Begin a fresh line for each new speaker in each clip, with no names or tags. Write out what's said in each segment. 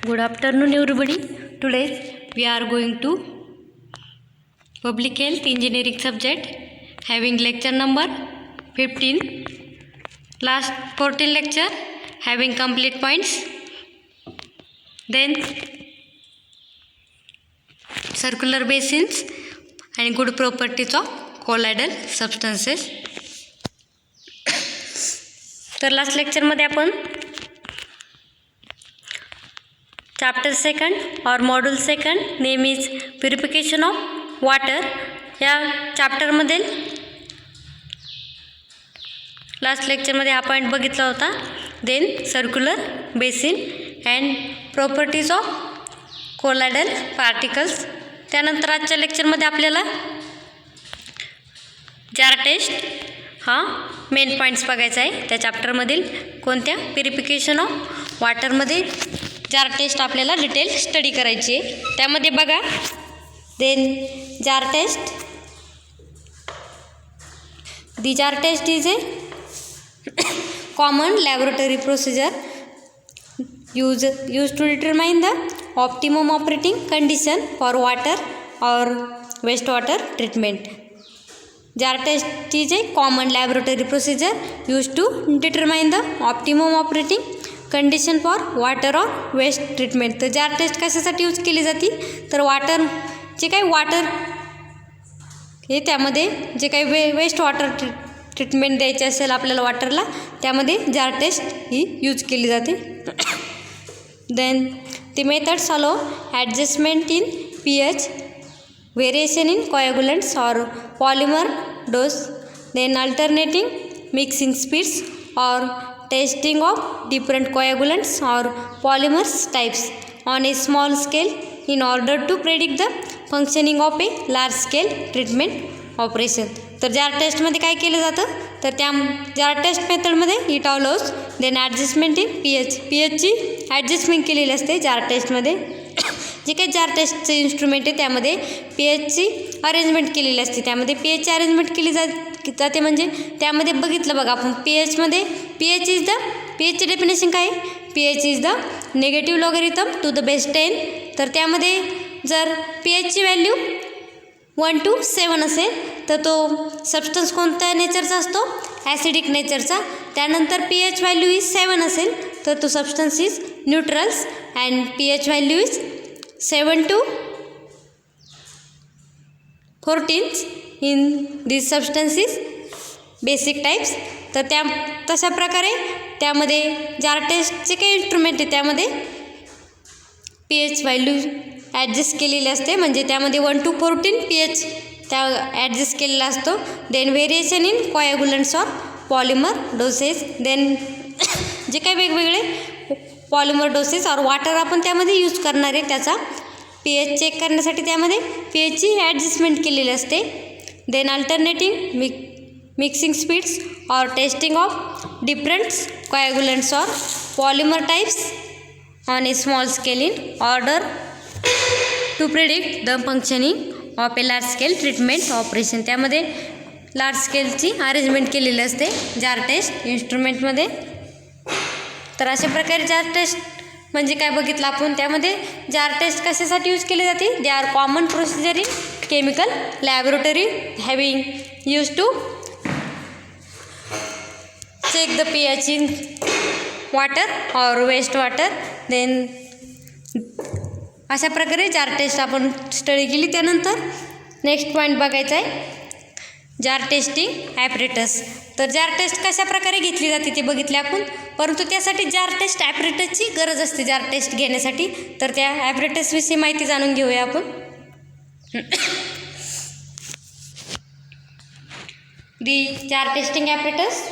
Good afternoon, everybody. Today we are going to Public Health Engineering subject, having lecture number 15. Last 14 lecture having complete points. Then circular basins and good properties of colloidal substances. तर last लेक्चरमध्ये आपण chapter second और module second name is purification of water या चॅप्टरमधील last लेक्चरमध्ये हा point बघितला होता. Then circular basin and properties of colloidal particles. त्यानंतर आजच्या लेक्चरमध्ये आपल्याला जार टेस्ट हा मेन पॉईंट्स बघायचा आहे. त्या चॅप्टरमधील कोणत्या प्युरिफिकेशन ऑफ वाटरमध्ये जार टेस्ट आपल्याला डिटेल स्टडी करायची आहे. त्यामध्ये बघा, then jar test, the jar test is a common laboratory procedure use to determine the optimum operating condition for water और waste water treatment. Jar test is a common laboratory procedure use to determine the optimum operating condition for water और waste treatment. तर jar test कशासाठी use केली जाते, तर water जे काही water हे त्यामध्ये जे काही वेस्ट वॉटर ट्रीटमेंट द्यायचे असेल आपल्याला वाटरला, त्यामध्ये जार टेस्ट ही यूज केली जाते. देन द मेथड्स अलो adjustment in pH, variation in coagulants or polymer dose, then alternating mixing speeds or testing of different coagulants or polymers types on a small scale in order to predict the functioning of a large scale treatment operation. तर जार टेस्टमध्ये काय केलं जातं, तर त्या jar test मेथडमध्ये it allows then adjustment in pHची adjustment केलेली असते जार टेस्टमध्ये. जे काही जार टेस्टचे इन्स्ट्रुमेंट आहे त्यामध्ये pHची अरेंजमेंट केलेली असते. त्यामध्ये pHची अरेंजमेंट केली जाते म्हणजे त्यामध्ये बघितलं बघा आपण pHमध्ये pHची डेफिनेशन काय आहे, pH is the negative logarithm to the base 10. तर त्यामध्ये जर pHची व्हॅल्यू 1 to 7 असेल तर तो सबस्टन्स कोणत्या नेचरचा असतो, ॲसिडिक नेचरचा. त्यानंतर pH व्हॅल्यू इज 7 असेल तर तो substance is neutrals and pH value is 7 to 14 in this substances basic types. तर तशा प्रकारे त्यामध्ये जार टेस्टचे काही इन्स्ट्रुमेंट आहे त्यामध्ये pH व्हॅल्यू ॲडजस्ट केलेली असते, म्हणजे त्यामध्ये 1 to 14 pH त्या ॲडजस्ट केलेला असतो. Then variation in coagulants or polymer doses, then जे काही वेगवेगळे पॉलिमर डोसेस और वाटर आपण त्यामध्ये यूज करणार आहे त्याचा pH चेक करण्यासाठी त्यामध्ये pHची ॲडजस्टमेंट केलेली असते. देन अल्टरनेटिंग मिक्सिंग स्पीड्स और टेस्टिंग ऑफ डिफरंट कोॲग्युलंट्स और polymer types on a small scale in order to predict the functioning of a large scale treatment operation. त्यामध्ये लार्ज स्केलची अरेंजमेंट केलेली असते जार टेस्ट इन्स्ट्रुमेंटमध्ये. तर अशा प्रकारे जार टेस्ट म्हणजे काय बघितलं आपण. त्यामध्ये जार टेस्ट कशासाठी यूज केली जाते, they are common procedure in chemical laboratory having use to check the pH in water और वेस्ट वाटर. देन अशा प्रकारे जार टेस्ट आपण स्टडी केली. त्यानंतर नेक्स्ट पॉईंट बघायचा आहे जार टेस्टिंग ॲपरेटस. तर जार टेस्ट कशा प्रकारे घेतली जाते ते बघितले आपण, परंतु त्यासाठी जार टेस्ट ॲपरेटसची गरज असते जार टेस्ट घेण्यासाठी. तर त्या ॲपरेटसविषयी माहिती जाणून घेऊया आपण. The jar testing apparatus,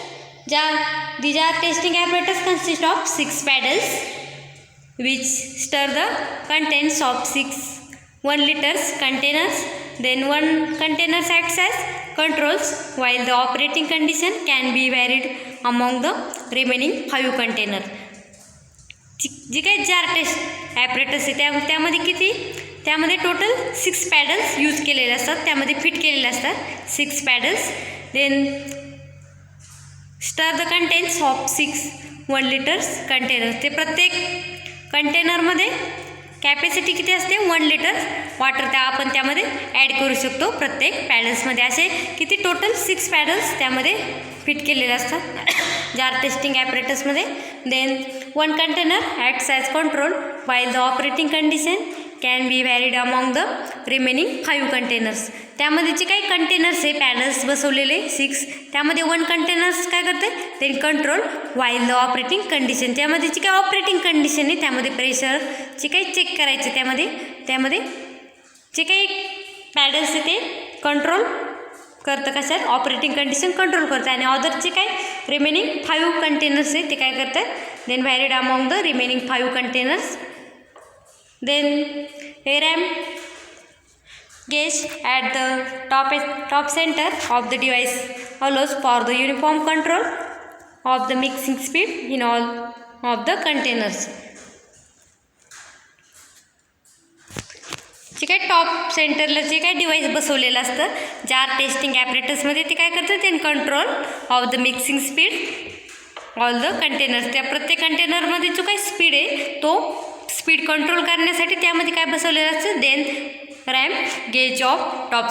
the jar testing apparatus consist of 6 paddles which stir the contents of 6 1 liters containers. Then 1 containers acts as controls while the operating condition can be varied among the remaining 5 container. जी काही जार taste apparatus आहे त्यामध्ये किती, त्यामध्ये total 6 pedals use केलेले असतात, त्यामध्ये fit केलेले असतात 6 पॅडल्स. देन स्टर the contents of 6 1 liters container. ते प्रत्येक कंटेनरमध्ये कॅपॅसिटी किती असते 1 लिटर वॉटर आपण त्यामध्ये ॲड करू शकतो प्रत्येक पॅडल्समध्ये. असे किती टोटल 6 पॅडल्स त्यामध्ये फिट केलेले असतात जार टेस्टिंग ॲपरेटसमध्ये. Then 1 container acts as control while the operating condition can be varied among the remaining 5 containers. त्यामध्ये जे काही कंटेनर्स आहे पॅडल्स बसवलेले 6 त्यामध्ये 1 कंटेनर्स काय करते ते control while the operating condition. त्यामध्ये जी काही ऑपरेटिंग कंडिशन आहे त्यामध्ये प्रेशर जे काही चेक करायचे त्यामध्ये जे काही पॅडल्स आहे ते कंट्रोल करतं कशात ऑपरेटिंग कंडिशन कंट्रोल करतं. आणि अदरचे काय रिमेनिंग 5 कंटेनर्स आहे ते काय करतात then varied among the remaining 5 containers. Then ARAM gauge at the top center of the device allows for the uniform control of the mixing speed in all of the containers. जे काय top सेंटरला जे काय device बसवलेलं असतं जार testing ॲपरेटसमध्ये ते काय करतं ते control of the mixing speed all the containers. त्या प्रत्येक कंटेनरमध्ये जो काही स्पीड आहे तो स्पीड कंट्रोल करण्यासाठी त्यामध्ये काय बसवलेलं असतं then ram gauge of top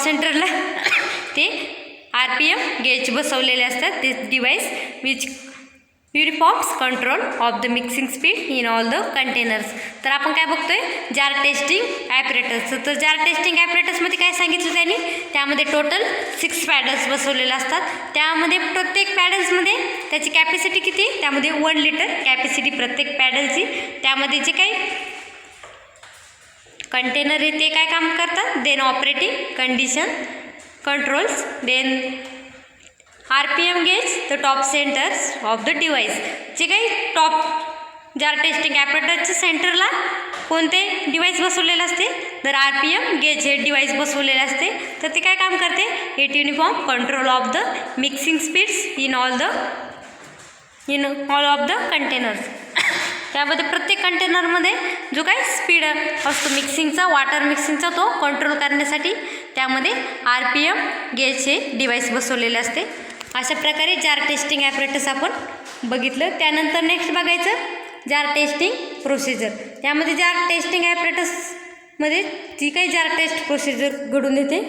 सेंटरला ते RPM गेज बसवलेले असतात ते device which uniforms control of the mixing speed in all the containers. तर आपण काय बघतोय जार टेस्टिंग ॲपरेटस. तर जार टेस्टिंग ॲपरेटसमध्ये काय सांगितलं त्यांनी त्यामध्ये टोटल 6 पॅडल्स बसवलेले असतात. त्यामध्ये प्रत्येक पॅडल्समध्ये त्याची कॅपॅसिटी किती त्यामध्ये 1 लिटर कॅपॅसिटी प्रत्येक पॅडलची. त्यामध्ये जे काही कंटेनर आहे ते काय काम करतात then operating condition controls then RPM gauge the top centres of the device. जे काही टॉप जार टेस्टिंग ॲपरेटसच्या सेंटरला कोणते डिवाइस बसवलेले असते तर RPM गेज हे डिवाइस बसवलेले असते. तर ते काय काम करते it uniform control of the mixing speeds in all of the containers. त्यामध्ये प्रत्येक कंटेनरमध्ये जो काही स्पीड असतो मिक्सिंगचा वॉटर मिक्सिंगचा तो कंट्रोल करण्यासाठी त्यामध्ये RPM गेज हे डिवाइस बसवलेले असते. अशा प्रकारे जार टेस्टिंग ॲपरेटस आपण बघितलं. त्यानंतर नेक्स्ट बघायचं जार टेस्टिंग प्रोसिजर. त्यामध्ये जार टेस्टिंग ॲपरेटसमध्ये जी काही जार टेस्ट प्रोसिजर घडून येते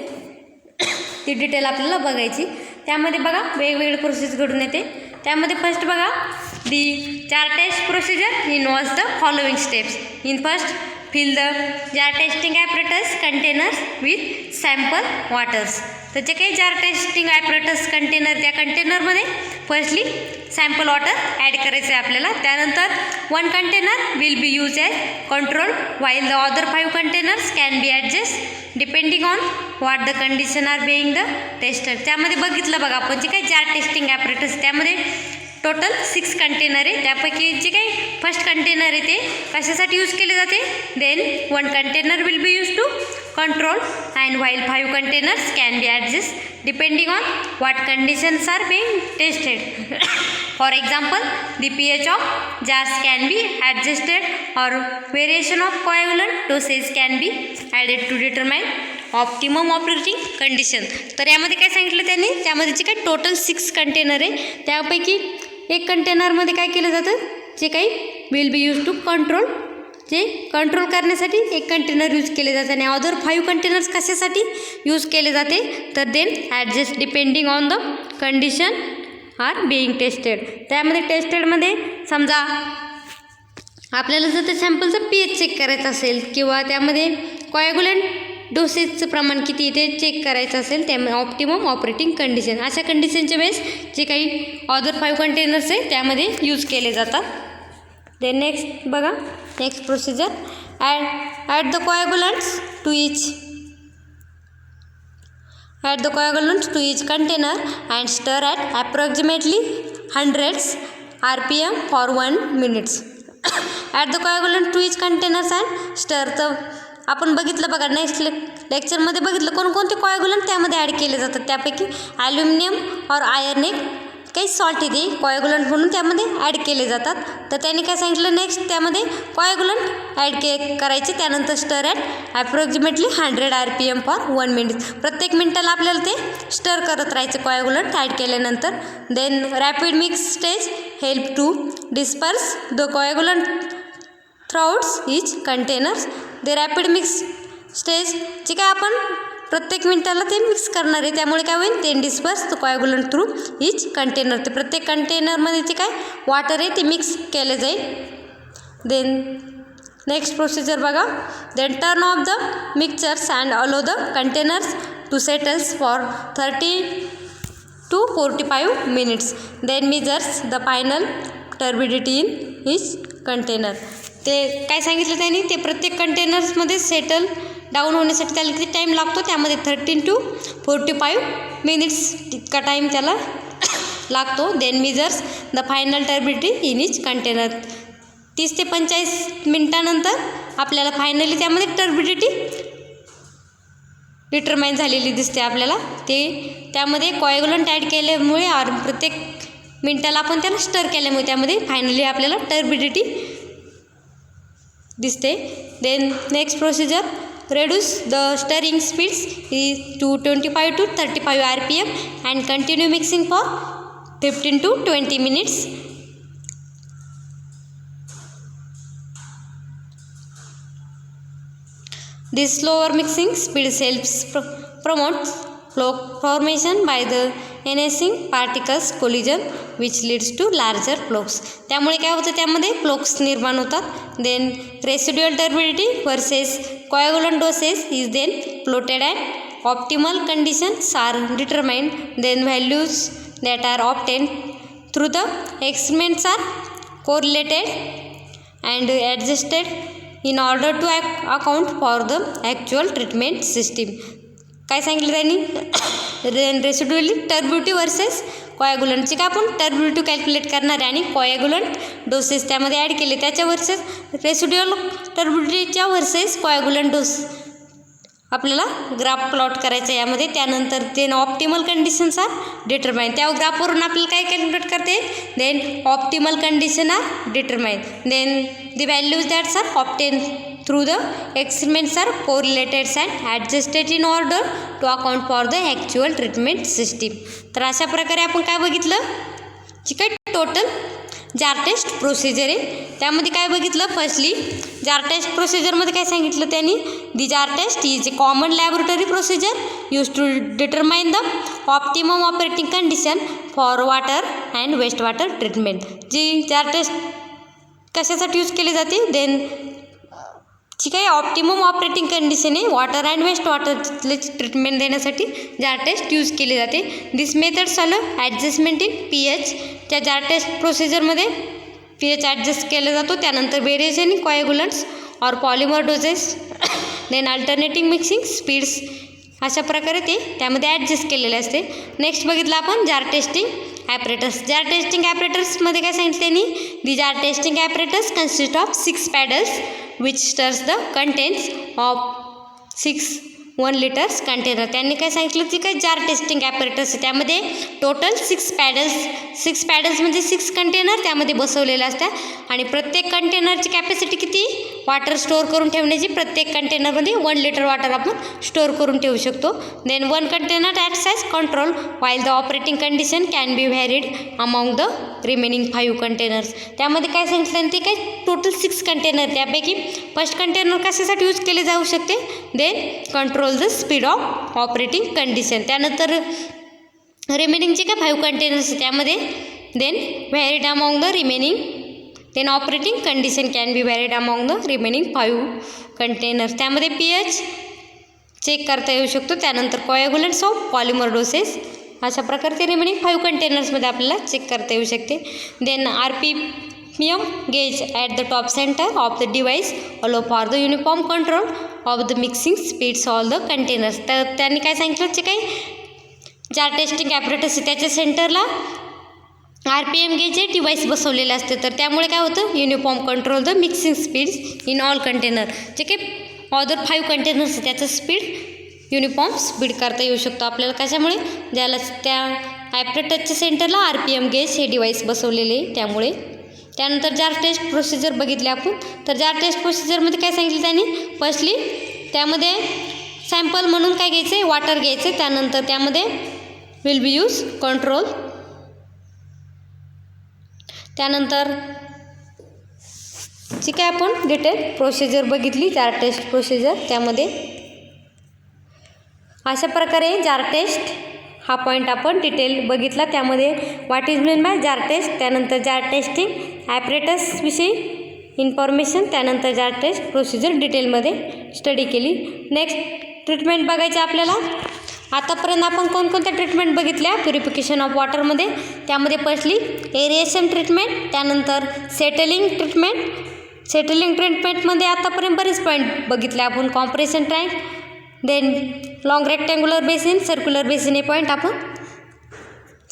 ती डिटेल आपल्याला बघायची. त्यामध्ये बघा वेगवेगळे प्रोसेस घडून येते. त्यामध्ये फर्स्ट बघा the jar test procedure involves the following steps. In first fill the jar testing apparatus containers with sample waters. तर जे काही जार टेस्टिंग ॲपरेटस कंटेनर त्या कंटेनरमध्ये फर्स्टली सॅम्पल वॉटर ॲड करायचं आहे आपल्याला. त्यानंतर 1 container will be use as control while the other 5 containers can be adjust depending on what the condition are being the tested. त्यामध्ये बघितलं बघा आपण जे काही जार टेस्टिंग ॲपरेटस त्यामध्ये टोटल 6 कंटेनर आहे. त्यापैकी जे काही फर्स्ट कंटेनर आहे ते कशासाठी यूज केले जाते then 1 container will be use to control and while 5 containers can be adjusted depending on what conditions are being tested. For example, the pH of jars can be adjusted or variation of coagulant dosage can be added to determine optimum operating condition. तर यामध्ये काय सांगितलं त्यांनी त्यामध्ये जे काही total 6 container आहे त्यापैकी 1 कंटेनरमध्ये काय केलं जातं जे काही will be use to control जे कंट्रोल करण्यासाठी 1 कंटेनर यूज केले जाते आणि अदर 5 कंटेनर्स कशासाठी यूज केले जाते तर then adjust depending on the condition are being tested. त्यामध्ये टेस्टेडमध्ये समजा आपल्याला जर त्या सॅम्पलचं pH चेक करायचं असेल किंवा त्यामध्ये कोॲग्युलंट डोसेजचं प्रमाण किती ते चेक करायचं असेल त्यामुळे ऑप्टिमम ऑपरेटिंग कंडिशन अशा कंडिशनच्या वेळेस जे काही अदर 5 कंटेनर्स आहे त्यामध्ये यूज केले जातात. देन नेक्स्ट बघा next procedure add the coagulants to each container and stir at approximately 100 RPM for 1 minute. Add the coagulant to each containers and stir. तर आपण बघितलं बघा नेक्स्ट लेक्चरमध्ये बघितलं कोणकोणते कोॲग्युलंट त्यामध्ये ॲड केले जातात. त्यापैकी ॲल्युमिनियम और आयर्न एक काही सॉल्ट इथे कोॲग्युलंट म्हणून त्यामध्ये ॲड केले जातात. तर त्यांनी काय सांगितलं नेक्स्ट त्यामध्ये कोॲग्युलंट ॲड करायचे त्यानंतर stir at approximately 100 RPM for 1 minute. प्रत्येक मिनिटाला आपल्याला ते स्टर करत राहायचं कोॲग्युलंट ॲड केल्यानंतर. Then rapid mix stage help to disperse the coagulant throughouts each containers. The rapid mix stage जे काय आपण प्रत्येक मिनिटाला ते मिक्स करणार आहे, त्यामुळे काय होईल, ते disperse the coagulant through each container. ते प्रत्येक कंटेनरमध्ये जे काय वॉटर आहे ते मिक्स केले जाईल. देन नेक्स्ट प्रोसिजर बघा. Then turn off the mixtures and allow the containers to settles for 30 to 45 minutes. Then measures the final turbidity in each container. ते काय सांगितलं त्यांनी, ते प्रत्येक कंटेनर्समध्ये सेटल डाऊन होण्यासाठी त्याला किती टाईम लागतो, त्यामध्ये 13 to 45 minutes इतका टाईम त्याला लागतो. Then measures the final turbidity in each container. 30 ते 45 मिनटानंतर आपल्याला फायनली त्यामध्ये टर्बिडिटी डिटरमाइन झालेली दिसते आपल्याला. ते त्यामध्ये कोॲग्युलंट ॲड केल्यामुळे प्रत्येक मिनटाला आपण त्याला स्टर केल्यामुळे त्यामध्ये फायनली आपल्याला टर्बिडिटी दिसते. Then next procedure. reduce the stirring speeds to 25 to 35 rpm and continue mixing for 15 to 20 minutes. This slower mixing speed helps promote flow formation by the enhancing particles collision which leads to larger flokes. त्यामुळे काय होतं, त्यामध्ये flocs निर्माण होतात. Then residual turbidity versus coagulant doses is then plotted and optimal conditions are determined. Then values that are obtained through the experiments are correlated and adjusted in order to account for the actual treatment system. काय सांगितलं त्यांनी, रेसिड्युअली turbidity versus कोॲग्युलंटची का आपण turbidity calculate करणार आहे आणि कोॲग्युलंट doses त्यामध्ये add केले, त्याच्या वर्सेस रेसिड्युअल टर्बिडिटीच्या वर्सेस कोॲग्युलंट डोस आपल्याला ग्राफ प्लॉट करायचं यामध्ये. त्यानंतर ते ऑप्टिमल कंडिशन्स आर डिटरमाइन. त्या ग्राफवरून आपल्याला काय कॅल्क्युलेट करते, then optimal condition are determine. Then the values that's are obtain through the experiments are correlated and adjusted in order to account for the actual treatment system. तर अशा प्रकारे आपण काय बघितलं, जी काय टोटल जार टेस्ट प्रोसिजर आहे त्यामध्ये काय बघितलं. फर्स्टली जार टेस्ट प्रोसिजरमध्ये काय सांगितलं त्यांनी, the jar test is a common laboratory procedure use to determine the optimum operating condition for water and waste water treatment. जी जार टेस्ट कशासाठी यूज केली जाते, देन जी काही ऑप्टिमम ऑपरेटिंग कंडिशन आहे वॉटर अँड वेस्ट वॉटरले treatment देण्यासाठी jar test use केली जाते. This method solve adjustment in pH. त्या जार टेस्ट प्रोसिजरमध्ये pH ॲडजस्ट केला जातो. त्यानंतर व्हेरिएशन इन कोॲग्युलंट्स और polymer doses, then alternating mixing speeds, अशा प्रकारे ते त्यामध्ये ॲडजस्ट केलेले असते. नेक्स्ट बघितलं आपण jar testing apparatus. Jar testing ॲपरेटर्समध्ये काय सांगितलं त्यांनी, the jar testing apparatus consist of 6 paddles which stirs the contents of 6 1 liters container. त्यांनी काय सांगितलं की काय जार टेस्टिंग ॲपरेटस त्यामध्ये टोटल 6 पॅडल्स म्हणजे 6 कंटेनर त्यामध्ये बसवलेले असतात आणि प्रत्येक कंटेनरची कॅपॅसिटी किती, वॉटर स्टोअर करून ठेवण्याची प्रत्येक कंटेनरमध्ये 1 लिटर वॉटर आपण स्टोअर करून ठेवू शकतो. Then 1 container acts as control while the operating condition can be varied among the remaining 5 containers. त्यामध्ये काय सांगितलं ते काय टोटल 6 कंटेनर, त्यापैकी फर्स्ट कंटेनर कशासाठी यूज केले जाऊ शकते, then control the speed of operating condition. त्यानंतर रिमेनिंगचे काय 5 कंटेनर्स त्यामध्ये then varied among the remaining, then operating condition can be varied among the remaining 5 containers. त्यामध्ये pH चेक करता येऊ शकतो. त्यानंतर कोॲग्युलंट्स ऑफ पॉलिमर डोसेस, अशा प्रकारे ते रिमेनिंग 5 कंटेनर्समध्ये आपल्याला चेक करता येऊ शकते. Then RPM gauge at the top center of the device allow for the uniform control of the mixing speeds all the containers. तर त्यांनी काय सांगितलं जे काही जार टेस्टिंग ॲपरेटस त्याच्या सेंटरला RPM गेजचे डिवाईस बसवलेले असते. तर त्यामुळे काय होतं, uniform control the mixing speeds in all container. जे काही अदर 5 कंटेनर्स त्याचं स्पीड युनिफॉर्म स्पीड करता येऊ शकतो आपल्याला. कशामुळे, ज्याला त्या ॲपरेटसच्या सेंटरला RPM गेज हे डिवाईस बसवलेले त्यामुळे. त्यानंतर जार टेस्ट प्रोसिजर बघितले आपण. तर जार टेस्ट प्रोसिजरमध्ये काय सांगितलं त्यांनी, फर्स्टली त्यामध्ये सॅम्पल म्हणून काय घ्यायचं आहे, वॉटर घ्यायचं आहे. त्यानंतर त्यामध्ये विल बी यूज कंट्रोल, त्यानंतर जी काय आपण डिटेल प्रोसिजर बघितली जार टेस्ट प्रोसिजर, त्यामध्ये अशा प्रकारे जार टेस्ट हा पॉईंट आपण डिटेल बघितला. त्यामध्ये what is mean by jar test, त्यानंतर जार टेस्टिंग ॲपरेटसविषयी इन्फॉर्मेशन, त्यानंतर जार टेस्ट प्रोसिजर डिटेलमध्ये स्टडी केली. नेक्स्ट ट्रीटमेंट बघायची आपल्याला. आतापर्यंत आपण कोणकोणत्या ट्रीटमेंट बघितल्या प्युरिफिकेशन ऑफ वॉटरमध्ये. त्यामध्ये पहिली एरिएशन ट्रीटमेंट, त्यानंतर सेटलिंग ट्रीटमेंट. सेटलिंग ट्रीटमेंटमध्ये आतापर्यंत बरेच पॉईंट बघितले आपण. Compression tank, then long rectangular basin, circular basin हे पॉईंट आपण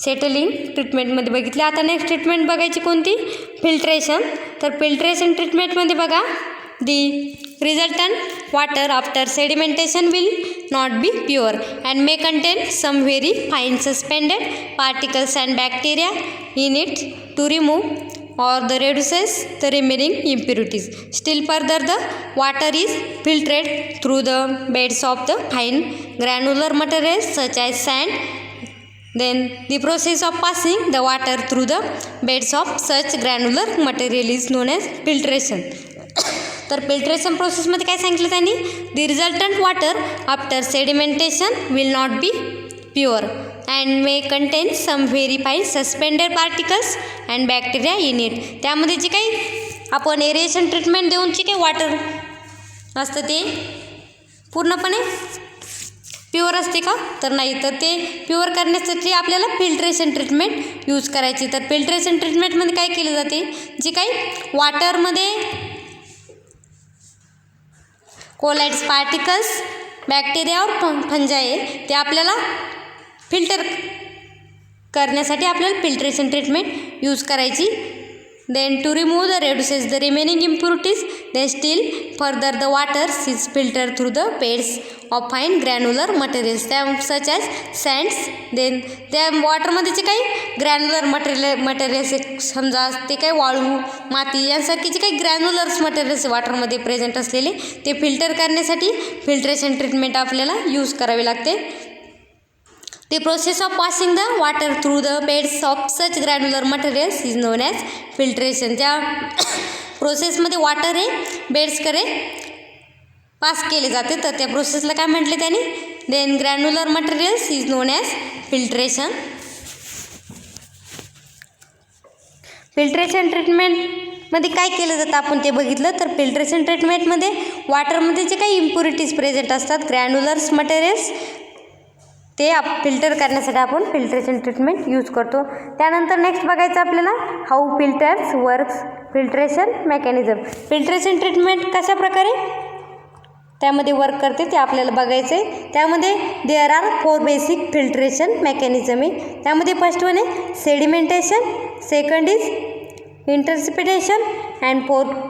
सेटलिंग ट्रीटमेंटमध्ये बघितले. आता नेक्स्ट ट्रीटमेंट बघायची कोणती, फिल्ट्रेशन. तर फिल्ट्रेशन ट्रीटमेंटमध्ये बघा, दी resultant water after sedimentation will not be pure and may contain some very fine suspended particles and bacteria in it to remove or the reduces the remaining impurities. Still further, the water is filtered through the beds of the fine granular materials such as sand. Then the process of passing the water through the beds of such granular material is known as filtration. तर filtration प्रोसेसमध्ये काय सांगितलं त्यांनी, the resultant water after sedimentation will not be pure and may contain some very fine suspended particles and bacteria in it. त्यामध्ये जे काही आपण aeration treatment देऊन जे काही वॉटर असतं ते पूर्णपणे प्युअर असते का, तर नाही. तर ते प्युअर करण्यासाठी आपल्याला फिल्ट्रेशन ट्रीटमेंट यूज करायची. तर फिल्ट्रेशन ट्रीटमेंटमध्ये काय केलं जाते, जे काही वॉटरमध्ये कोलाइड्स पार्टिकल्स, बॅक्टेरिया और फंजाई ते आपल्याला फिल्टर करण्यासाठी आपल्याला फिल्ट्रेशन ट्रीटमेंट यूज करायची. Then to remove the reduces the remaining impurities, then still further the water is filtered through the beds of fine granular materials such as sands. then त्या वॉटरमध्ये जे काही granular materials समजा ते काही वाळू, माती यांसारखे जे काही ग्रॅन्युलर्स मटेरियल्स वॉटरमध्ये प्रेझेंट असलेले ते फिल्टर करण्यासाठी फिल्ट्रेशन ट्रीटमेंट आपल्याला यूज करावी लागते. The process of passing the water through the beds of such granular materials is known as filtration. ज्या प्रोसेसमध्ये वॉटर हे बेड्सकडे पास केले जाते तर त्या प्रोसेसला काय म्हटले त्यांनी, then granular materials is known as filtration. Filtration ट्रीटमेंटमध्ये काय केलं जातं आपण ते बघितलं. तर फिल्ट्रेशन ट्रीटमेंटमध्ये वॉटरमध्ये जे काही इम्प्युरिटीज प्रेझेंट असतात, ग्रॅन्युलर्स मटेरियल्स, ते फिल्टर करण्यासाठी आपण फिल्ट्रेशन ट्रीटमेंट यूज करतो. त्यानंतर नेक्स्ट बघायचं आपल्याला, how filters works, filtration mechanism. Filtration treatment कशा प्रकारे त्यामध्ये वर्क करते ते आपल्याला बघायचं आहे. त्यामध्ये there are 4 basic filtration mechanism आहे. त्यामध्ये फर्स्ट वन आहे sedimentation, second is interception and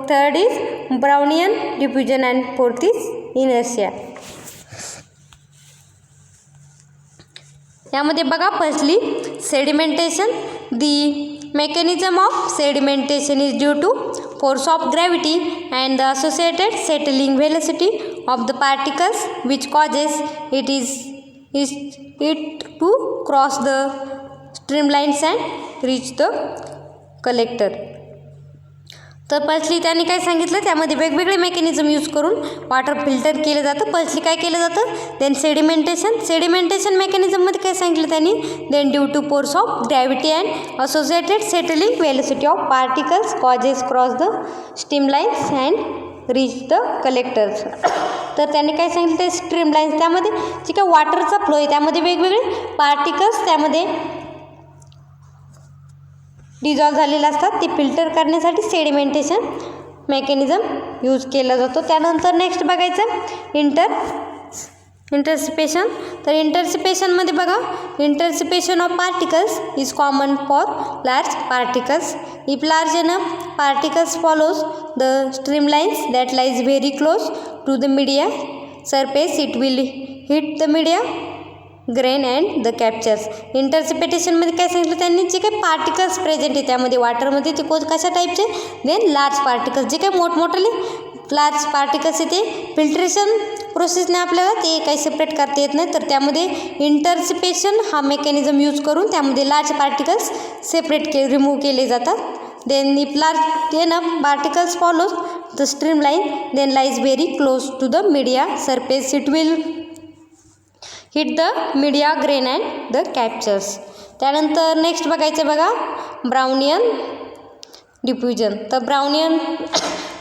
third is Brownian diffusion and fourth is inertia. यामध्ये बघा, firstly sedimentation. The mechanism of sedimentation is due to force of gravity and the associated settling velocity of the particles which causes it to cross the streamlines and reach the collector. तर firstly त्यांनी काय सांगितलं, त्यामध्ये वेगवेगळे mechanism use करून water filter केलं जातं. Firstly काय केलं जातं, देन सेडिमेंटेशन मेकॅनिझममध्ये काय सांगितलं त्यांनी, then due to force of gravity and associated settling velocity of particles causes cross the streamlines and reach the collectors. तर त्यांनी काय सांगितलं, ते स्ट्रीमलाइन्स त्यामध्ये जे काय वॉटरचा फ्लो आहे त्यामध्ये वेगवेगळे पार्टिकल्स त्यामध्ये डिझॉल्व झालेले असतात, ते फिल्टर करण्यासाठी सेडिमेंटेशन मेकॅनिझम यूज केला जातो. त्यानंतर नेक्स्ट बघायचं इंटरसिपेशन. तर इंटरसिपेशनमध्ये बघा, interception of particles is common for large particles. If large enough particles follows the streamlines that lies very close to the media surface, it will hit the media grain and the captures. इंटरसिपेटेशनमध्ये काय सांगितलं त्यांनी, जे काही particles present आहे त्यामध्ये वॉटरमध्ये ते कशा टाईपचे, देन लार्ज पार्टिकल्स, जे काही मोठमोठाले लार्ज पार्टिकल्स आहे ते फिल्ट्रेशन प्रोसेसने आपल्याला ते काही सेपरेट करता येत नाही. तर त्यामध्ये इंटरसिपेशन हा मेकॅनिझम यूज करून त्यामध्ये लार्ज पार्टिकल्स सेपरेट रिमूव्ह केले जातात. Then if large enough particles follows the streamline then lies very close to the media surface. It will hit the media grain and the captures. त्यानंतर next बघायचं बघा Brownian diffusion. तर Brownian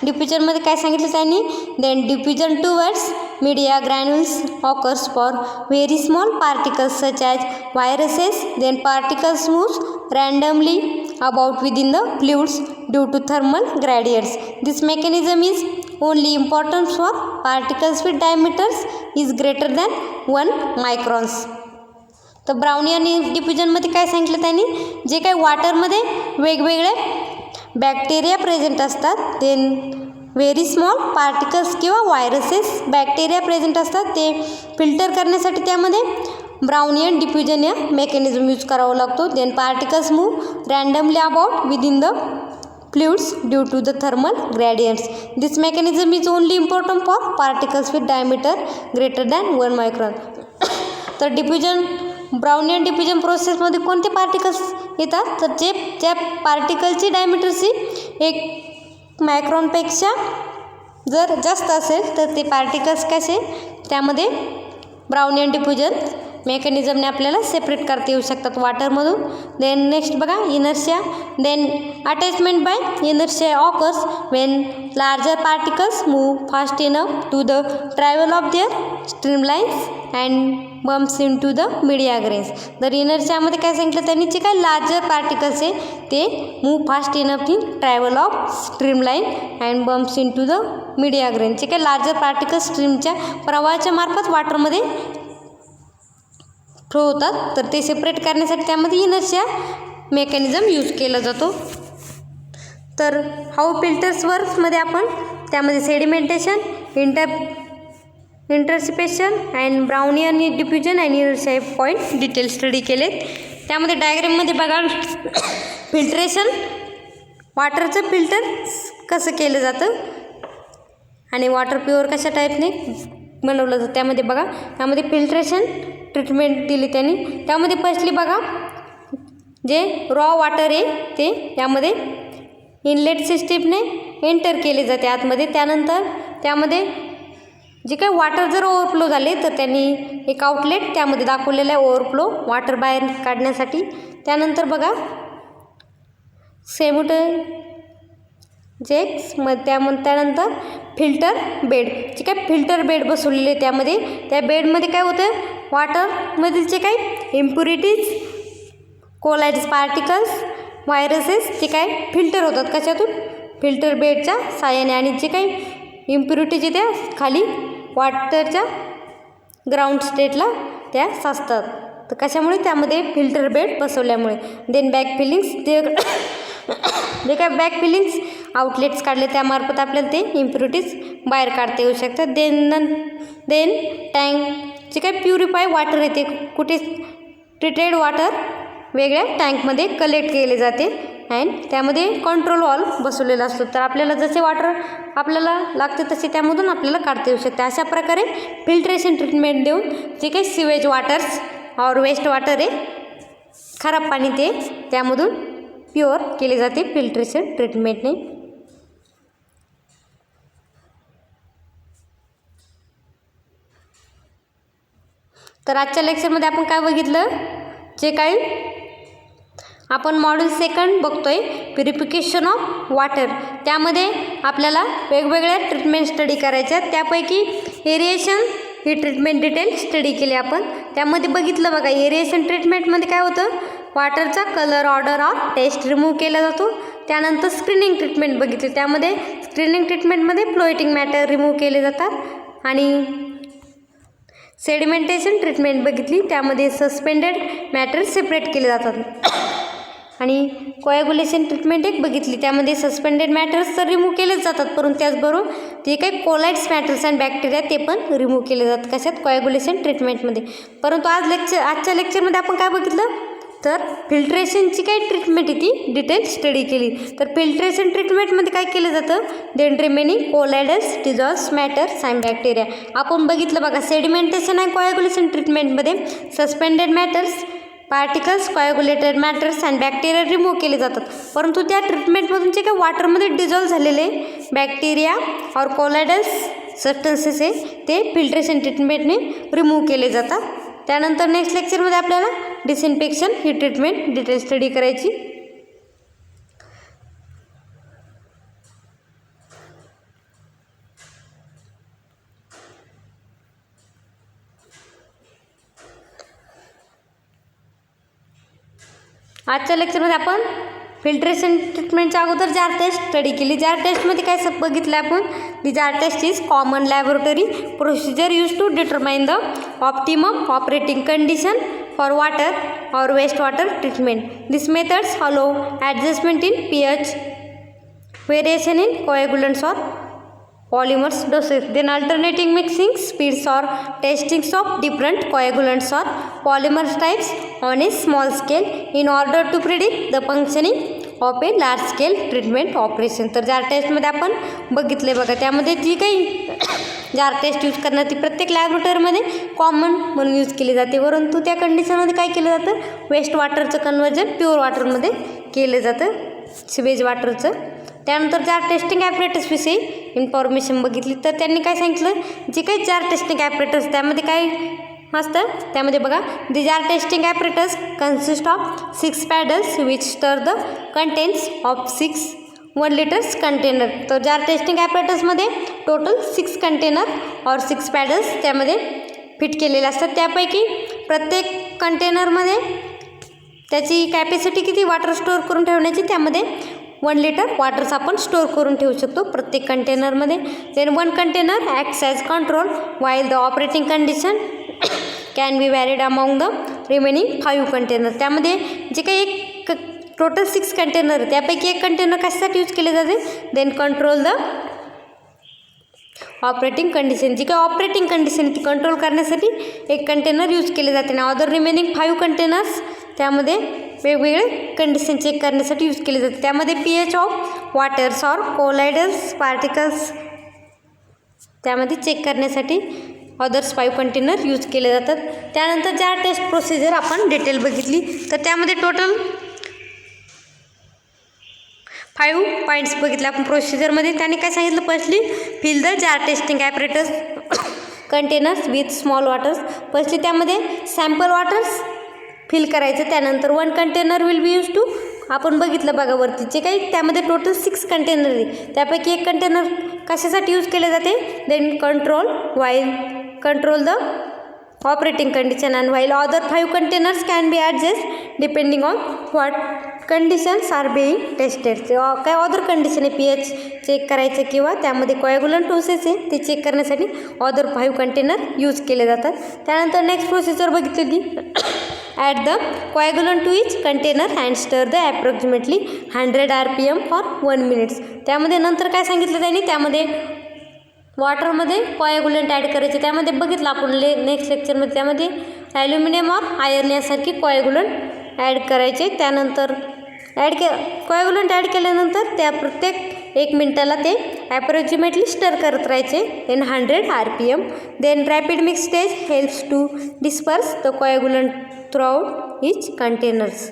डिफ्युजनमध्ये काय सांगितलं त्यांनी, then diffusion towards media granules occurs for very small particles such as viruses. Then particles move randomly about within the fluids due to thermal gradients. This mechanism is only important for particles with diameters is greater than 1 microns. तर Brownian डिफ्युजनमध्ये काय सांगितलं त्यांनी, जे काही वॉटरमध्ये वेगवेगळे bacteria present असतात, देन व्हेरी स्मॉल पार्टिकल्स किंवा व्हायरसेस बॅक्टेरिया प्रेझेंट असतात, ते फिल्टर करण्यासाठी त्यामध्ये ब्राउनियन डिफ्युजन या मेकॅनिझम यूज करावा लागतो. Then particles move randomly about within the fluids due to the thermal gradients. This mechanism is only important for particles with diameter greater than 1 micron. तर Brownian diffusion प्रोसेसमध्ये कोणते particles येतात, तर ज्या पार्टिकलची डायमीटरची 1 मायक्रॉनपेक्षा जर जास्त असेल तर ते पार्टिकल्स कसे त्यामध्ये ब्राउनियन डिफ्युजन मेकॅनिझमने आपल्याला सेपरेट करता येऊ शकतात वॉटरमधून. देन नेक्स्ट बघा inertia. Then attachment by inertia occurs when larger particles move fast enough to the travel of their streamlines and bumps into the media grains. तर इनर्शियामध्ये काय सांगितलं त्यांनी, जे काय लार्जर पार्टिकल्स आहे ते move fast enough in travel of streamline and bumps into the media grain. जे काय लार्जर पार्टिकल्स स्ट्रीमच्या प्रवाहाच्या मार्फत वॉटरमध्ये फ्लो होतात, तर ते सेपरेट करण्यासाठी त्यामध्ये इनर्शिया मेकॅनिझम यूज केला जातो. तर हाऊ फिल्टर्स वर्क्समध्ये आपण त्यामध्ये sedimentation, interception and Brownian diffusion and inertia point detail study केलेत. त्यामध्ये डायग्राममध्ये बघा फिल्ट्रेशन, वॉटरचं फिल्टर कसं केलं जातं आणि वॉटर प्युअर कशा टाईपने बनवलं जातं त्यामध्ये बघा. त्यामध्ये फिल्ट्रेशन ट्रीटमेंट दिली त्यांनी. त्यामध्ये फर्स्टली बघा जे रॉ वॉटर आहे ते यामध्ये इनलेट सिस्टीमने एंटर केले जाते आतमध्ये. त्यानंतर त्यामध्ये जे काही वॉटर जर ओव्हरफ्लो झाले तर त्यांनी एक आउटलेट त्यामध्ये दाखवलेलं आहे ओव्हरफ्लो वॉटर बाहेर काढण्यासाठी. त्यानंतर बघा त्यानंतर फिल्टर बेड, जे काय फिल्टर बेड बसवलेले त्यामध्ये, त्या बेडमध्ये काय होतं, वॉटरमधील जे काही इम्प्युरिटीज, कोलाइड्स पार्टिकल्स, व्हायरसेस जे काय फिल्टर होतात कशातून, फिल्टर बेडच्या साहाय्याने. आणि जे काही इम्प्युरिटीज आहे त्या खाली वॉटरच्या ग्राउंड स्टेटला त्या साचतात. तर कशामुळे, त्यामध्ये फिल्टर बेड बसवल्यामुळे. देन बॅक फिलिंग्स, जे काय बॅक फिलिंग्स आउटलेट्स काढले त्यामार्फत आपल्याला ते इम्प्युरिटीज बाहेर काढता येऊ शकतात. देन टँक, जे काय प्युरिफाय वॉटर आहे ते कुठे, ट्रीटेड वॉटर वेगळ्या टँकमध्ये कलेक्ट केले जाते अँड त्यामध्ये कंट्रोल व्हॉल्व बसवलेला असतो. तर आपल्याला जसे वॉटर आपल्याला लागते तसे त्यामधून आपल्याला काढता येऊ शकते. अशा प्रकारे फिल्ट्रेशन ट्रीटमेंट देऊन जे काही सिवेज वॉटर्स और वेस्ट वॉटर आहे, खराब पाणी ते त्यामधून प्युअर केले जाते फिल्ट्रेशन ट्रीटमेंटने. तर आजच्या लेक्चरमध्ये आपण काय बघितलं, जे काही आपण मॉड्यूल 2 बघतोय प्युरिफिकेशन ऑफ वॉटर, त्यामध्ये आपल्याला वेगवेगळ्या ट्रीटमेंट स्टडी करायच्या. त्यापैकी एरिएशन ही ट्रीटमेंट डिटेल स्टडी केली आपण. त्यामध्ये बघितलं बघा एरिएशन ट्रीटमेंटमध्ये काय होतं, वॉटरचा कलर, ऑर्डर और टेस्ट रिमूव्ह केला जातो. त्यानंतर स्क्रीनिंग ट्रीटमेंट बघितली, त्यामध्ये स्क्रीनिंग ट्रीटमेंटमध्ये फ्लोएटिंग मॅटर रिमूव्ह केले जातात. आणि सेडिमेंटेशन ट्रीटमेंट बघितली, त्यामध्ये सस्पेंडेड मॅटर सेपरेट केले जातात. आणि कोॲग्युलेशन ट्रीटमेंट एक बघितली, त्यामध्ये सस्पेंडेड मॅटर्स तर रिमूव्ह केलेच जातात, परंतु त्याचबरोबर ते काही कोलाइड्स मॅटर्स अँड बॅक्टेरिया ते पण रिमूव्ह केले जातात कशात, कोॲग्युलेशन ट्रीटमेंटमध्ये. परंतु आजच्या लेक्चरमध्ये आपण काय बघितलं, तर फिल्ट्रेशनची काही ट्रीटमेंट आहे ती डिटेल स्टडी केली. तर फिल्ट्रेशन ट्रीटमेंटमध्ये काय केलं जातं, then remaining colloids, dissolves matters and bacteria आपण बघितलं बघा. सेडिमेंटेशन अँड कोॲग्युलेशन ट्रीटमेंटमध्ये suspended matters particles, coagulated matters and bacteria remove केले जातात. परंतु त्या ट्रीटमेंटमधून जे काही वॉटरमध्ये डिझॉल्व्ह झालेले बॅक्टेरिया और कोलायडल्स सबस्टन्सेस आहे ते फिल्ट्रेशन ट्रीटमेंटने रिमूव्ह केले जातात. त्यानंतर नेक्स्ट लेक्चरमध्ये आपल्याला डिसइन्फेक्शन ही ट्रीटमेंट डिटेल स्टडी करायची. आजच्या लेक्चरमध्ये आपण फिल्ट्रेशन ट्रीटमेंटच्या अगोदर जार टेस्ट स्टडी केली. जार टेस्टमध्ये काय बघितलं आपण, the jar test is common laboratory procedure use to determine the optimum operating condition for water और waste water treatment. This methods allow adjustment in pH, variation in coagulants or polymers doses, then alternating mixing speeds or testings of different coagulants or polymer types on a small scale in order to predict the functioning of a large scale treatment operation. तर जार टेस्टमध्ये आपण बघितले बघा, त्यामध्ये जी काही जार test use करणार ती प्रत्येक लॅबोरेटरीमध्ये कॉमन म्हणून यूज केली जाते. परंतु त्या कंडिशनमध्ये काय केलं जातं, वेस्ट वॉटरचं कन्वर्जन प्युअर वॉटरमध्ये केलं जातं, सिवेज वॉटरचं. त्यानंतर जार टेस्टिंग ॲपरेटसविषयी इन्फॉर्मेशन बघितली. तर त्यांनी काय सांगितलं, जे काही जार टेस्टिंग ॲपरेटस त्यामध्ये काय असतं, त्यामध्ये बघा, the jar testing apparatus consist of 6 paddles which stir the contents of 6 1 litres container. तर जार टेस्टिंग ॲपरेटसमध्ये टोटल 6 कंटेनर और 6 पॅडल्स त्यामध्ये फिट केलेले असतात. त्यापैकी प्रत्येक कंटेनरमध्ये त्याची कॅपॅसिटी किती वॉटर स्टोअर करून ठेवण्याची, त्यामध्ये 1 लिटर वॉटर्स आपण स्टोअर करून ठेवू शकतो प्रत्येक कंटेनरमध्ये. Then 1 container acts as control while the operating condition can be varied among the remaining 5 container. त्यामध्ये जे काही एक टोटल 6 कंटेनर त्यापैकी एक कंटेनर कशासाठी यूज केले जाते, then control the operating condition. जी काही ऑपरेटिंग कंडिशन ती कंट्रोल करण्यासाठी एक कंटेनर यूज केले जाते आणि अदर रिमेनिंग 5 कंटेनर्स त्यामध्ये वेगवेगळे कंडिशन चेक करण्यासाठी यूज केले जाते. त्यामध्ये pH ऑफ वॉटर्स और कोलायडल्स पार्टिकल्स त्यामध्ये चेक करण्यासाठी अदर्स 5 कंटेनर यूज केले जातात. त्यानंतर जार टेस्ट प्रोसिजर आपण डिटेल बघितली. तर त्यामध्ये टोटल 5 पॉईंट्स बघितले आपण प्रोसिजरमध्ये. त्याने काय सांगितलं, firstly fill the jar testing apparatus containers with small waters. Firstly त्यामध्ये सॅम्पल वॉटर्स फिल करायचं. त्यानंतर 1 container will be use to, आपण बघितलं बघा वरती जे काही त्यामध्ये टोटल 6 कंटेनर आहे त्यापैकी एक कंटेनर कशासाठी यूज केले जाते, then control the operating condition and while other 5 containers can be adjust depending on what conditions are being tested. काय अदर कंडिशन आहे, pH चेक करायचं किंवा त्यामध्ये कोॲग्युलंट प्रोसेस आहे ते चेक करण्यासाठी अदर 5 कंटेनर यूज केले जातात. त्यानंतर नेक्स्ट प्रोसिजर बघितलेली, add the coagulant to each container and stir the approximately 100 RPM for 1 minutes. त्यामध्ये नंतर काय सांगितलं त्यांनी, त्यामध्ये वॉटरमध्ये कोॲग्युलंट ॲड करायचे. त्यामध्ये बघितलं आपण नेक्स्ट लेक्चरमध्ये, त्यामध्ये ॲल्युमिनियम और आयर्न यासारखी कोॲग्युलंट ॲड करायचे. त्यानंतर कोॲग्युलंट ॲड केल्यानंतर त्या प्रत्येक 1 मिनिटाला ते ॲप्रॉक्सिमेटली स्टर करत राहायचे in 100 RPM. Then rapid mix stage helps to disperse the coagulant throughout each containers.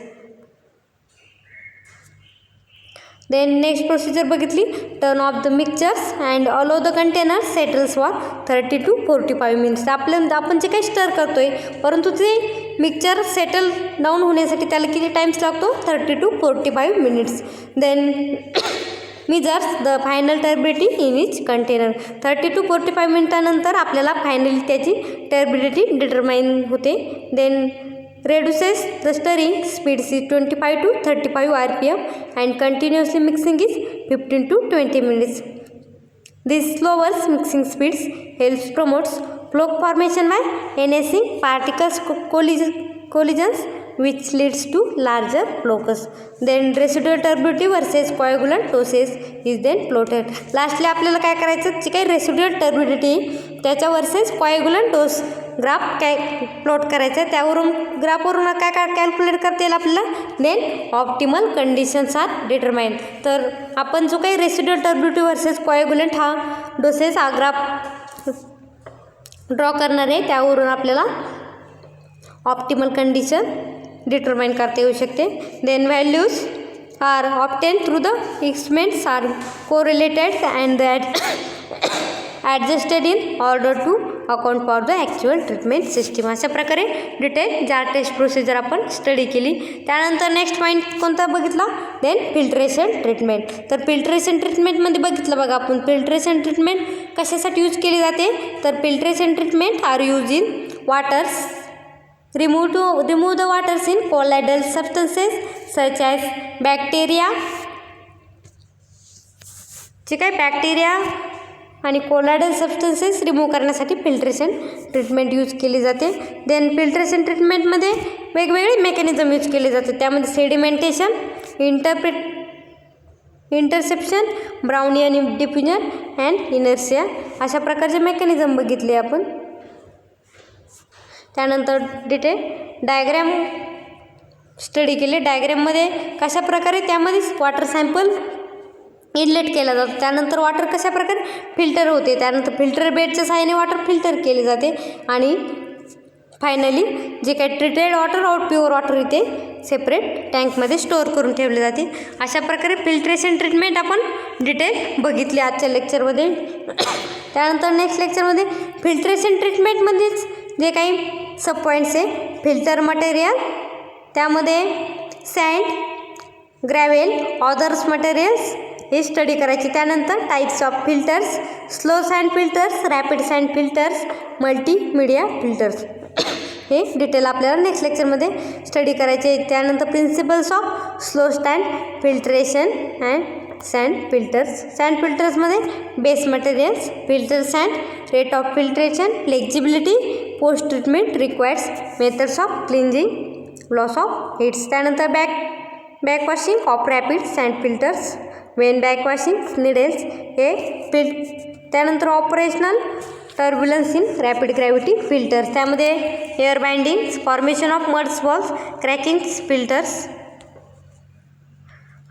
Then next procedure बघितली, turn off the mixtures and allow the container settles for 30 to 45 minutes. आपण जे काही स्टर करतो आहे परंतु ते मिक्सचर सेटल डाऊन होण्यासाठी त्याला किती टाईम्स लागतो, 30 to 45 minutes. Then measures the final turbidity in each container. 30 to 45 मिनिटानंतर आपल्याला फायनली त्याची टर्बिडिटी डिटरमाइन होते. Then reduces the stirring speed is 25 to 35 RPM and continuously mixing is 15 to 20 minutes. This lowers mixing speeds helps promotes floc formation by enhancing particles collisions which leads to larger flocus. Then residual turbidity versus coagulant doses is then plotted. Lastly आपल्याला काय करायचं, जे काही residual turbidity त्याच्या versus कोॲग्युलंट dose graph काय plot करायचं आहे. त्यावरून ग्राफवरून काय काय कॅल्क्युलेट करता येईल आपल्याला, then optimal conditions are determine. तर आपण जो काही रेसिड्युअल टर्बिडिटी वर्सेस कोॲग्युलंट हा डोसेस हा ग्राफ ड्रॉ करणार आहे, त्यावरून आपल्याला ऑप्टिमल कंडिशन डिटरमाइन करता येऊ शकते. Then values are obtain through the experiments are correlated and adjusted in order to account for the actual treatment system. अशा प्रकारे डिटेल जार टेस्ट प्रोसिजर आपण स्टडी केली. त्यानंतर नेक्स्ट पॉईंट कोणता बघितला, देन फिल्ट्रेशन ट्रीटमेंट. तर फिल्ट्रेशन ट्रीटमेंटमध्ये बघितलं बघा आपण, फिल्ट्रेशन ट्रीटमेंट कशासाठी यूज केली जाते, तर filtration treatment are use in waters remove the waters in colloidal substances such as bacteria, जे काय बॅक्टेरिया आणि कोलॉइडल सबस्टन्सेस रिमूव्ह करण्यासाठी फिल्ट्रेशन ट्रीटमेंट यूज केली जाते. देन फिल्ट्रेशन ट्रीटमेंटमध्ये वेगवेगळे मेकॅनिझम यूज केले जाते. त्यामध्ये sedimentation, interception, Brownian diffusion and inertia अशा प्रकारचे मेकॅनिझम बघितले आपण. त्यानंतर डिटेल डायग्रॅम स्टडी केले. डायग्रॅममध्ये कशा प्रकारे त्यामध्ये वॉटर सॅम्पल इनलेट केला जातो, त्यानंतर वॉटर कशा प्रकारे फिल्टर होते, त्यानंतर फिल्टर बेडच्या सहाय्याने वॉटर फिल्टर केले जाते आणि फायनली जे काही ट्रीटेड वॉटर और प्युअर वॉटर इथे सेपरेट टँकमध्ये स्टोअर करून ठेवले जाते. अशा प्रकारे फिल्ट्रेशन ट्रीटमेंट आपण डिटेल बघितली आजच्या लेक्चरमध्ये. त्यानंतर नेक्स्ट लेक्चरमध्ये फिल्ट्रेशन ट्रीटमेंटमध्येच जे काही सब पॉईंट्स आहे, फिल्टर मटेरियल, त्यामध्ये सँड, ग्रॅव्हेल, ऑदर्स मटेरियल्स हे स्टडी करायची. त्यानंतर types of filters, slow sand filters, rapid sand filters, multimedia filters हे डिटेल आपल्याला नेक्स्ट लेक्चरमध्ये स्टडी करायचे. त्यानंतर principles of slow sand filtration and sand filters. Sand फिल्टर्समध्ये base materials, filter sand, rate of filtration, flexibility, post treatment requires, methods of cleansing, loss of heads. त्यानंतर backwashing of rapid sand filters, Wien backwashing needles हे त्यानंतर operational turbulence in rapid gravity filters, त्यामध्ये air binding, formation of muds balls, cracking filters.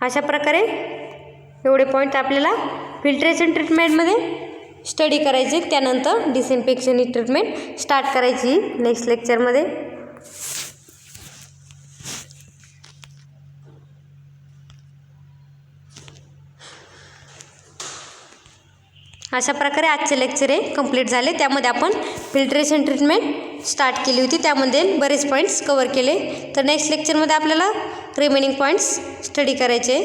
अशा प्रकारे एवढे point आपल्याला filtration ट्रीटमेंटमध्ये study करायचे. त्यानंतर डिसइन्फेक्शन ही ट्रीटमेंट स्टार्ट करायची नेक्स्ट लेक्चरमध्ये. अशा प्रकारे आजचे लेक्चर हे कंप्लीट झाले. त्यामध्ये आपण फिल्ट्रेशन ट्रीटमेंट स्टार्ट केली होती, त्यामध्ये बरेच पॉईंट्स कवर केले. तर नेक्स्ट लेक्चरमध्ये आपल्याला रिमेनिंग पॉईंट्स स्टडी करायचे.